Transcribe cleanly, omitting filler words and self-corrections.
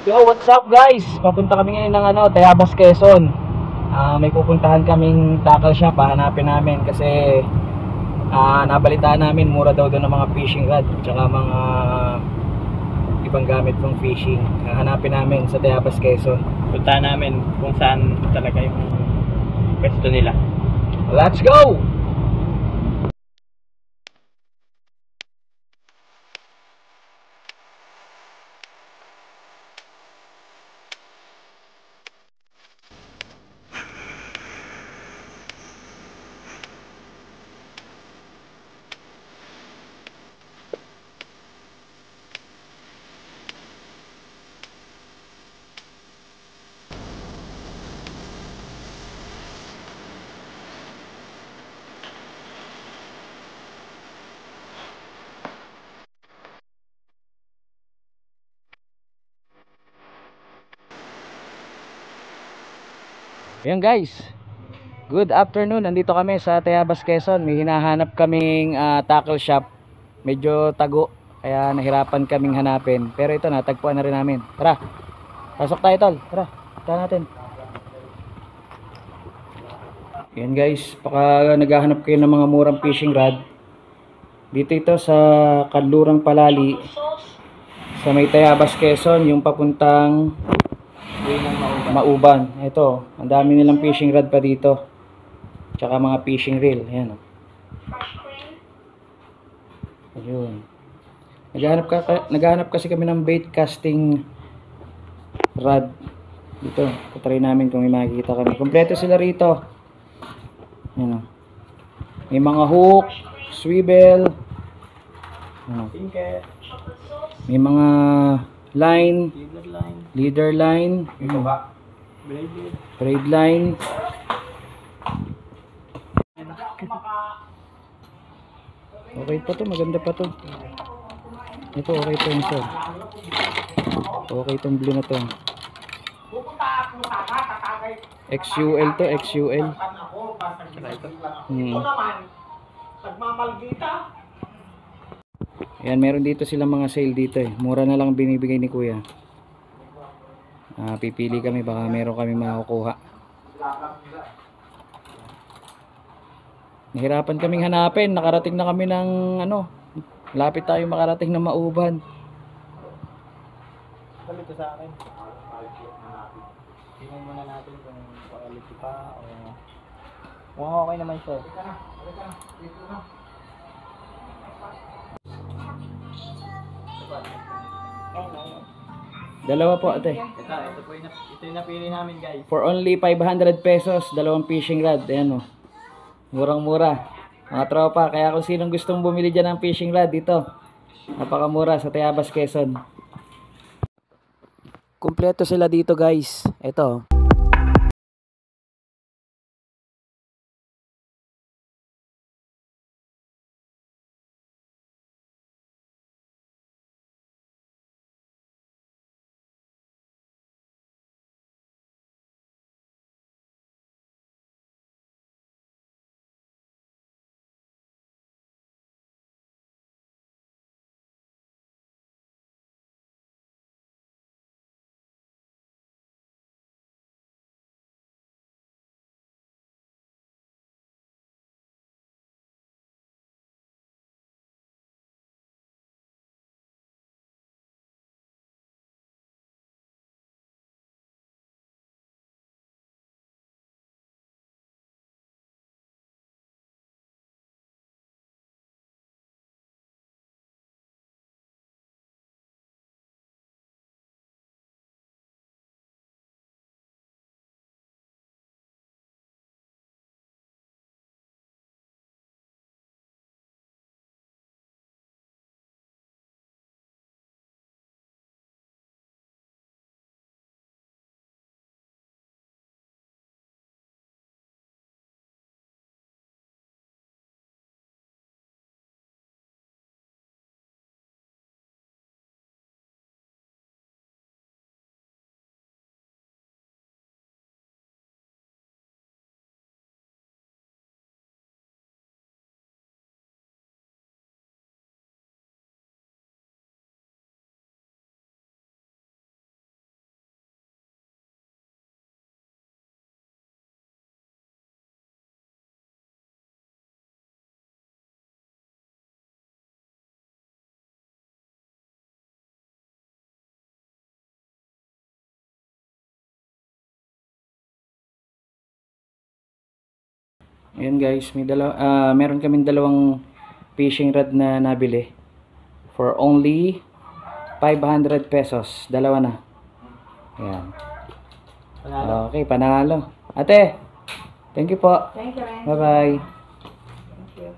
Yo, what's up guys? Papunta kami ngayon ng Tayabas, Quezon. May pupuntahan kaming tackle shop, hahanapin namin kasi nabalitaan namin mura daw doon ng mga fishing rod tsaka mga ibang gamit pang fishing. Hahanapin namin sa Tayabas, Quezon. Puntahan namin kung saan talaga yung pwesto nila. Let's go! Ayan guys, good afternoon. Nandito kami sa Tayabas, Quezon. May hinahanap kaming tackle shop. Medyo tago, kaya nahirapan kaming hanapin. Pero ito, natagpuan na rin namin. Tara, pasok tayo tol. Tara, punta natin. Ayan guys, baka naghahanap kayo ng mga murang fishing rod. Dito ito sa Kanlurang Palali, sa may Tayabas, Quezon, yung papuntang Mauban. Ito, ang dami nilang fishing rod pa dito. Tsaka mga fishing reel. Ayan o. Ayun. Naghahanap kasi kami ng bait casting rod. Dito, patry namin kung may makikita kami. Kompleto sila rito. Ayan o. May mga hook, swivel, may mga line, leader line, braid line. Okay pa to, maganda pa to. Ito okay to yung sir. Okay tong blue na to. XUL to, XUL. Ayan, meron dito silang mga sale dito eh. Mura na lang binibigay ni kuya. Pipili kami, baka meron kami makukuha. Nahirapan kaming hanapin. Nakarating na kami ng lapit tayo makarating ng Mauban. Dito sa akin. Tingnan muna natin kung pakaliti pa o kung okay naman siya. Dalawa po ate. Ito po yung napili namin guys. For only 500 pesos, dalawang fishing rod. Ayan o. Murang-mura. Mga tropa, kaya kung sinong gustong bumili dyan ng fishing rod dito, napakamura sa Tayabas, Quezon. Kumpleto sila dito guys. Ito. Ayan guys, meron kaming dalawang fishing rod na nabili for only 500 pesos. Dalawa na. Ayan. Panalo. Okay, panalo. Ate, thank you po. Thank you, Ren. Bye-bye. Thank you.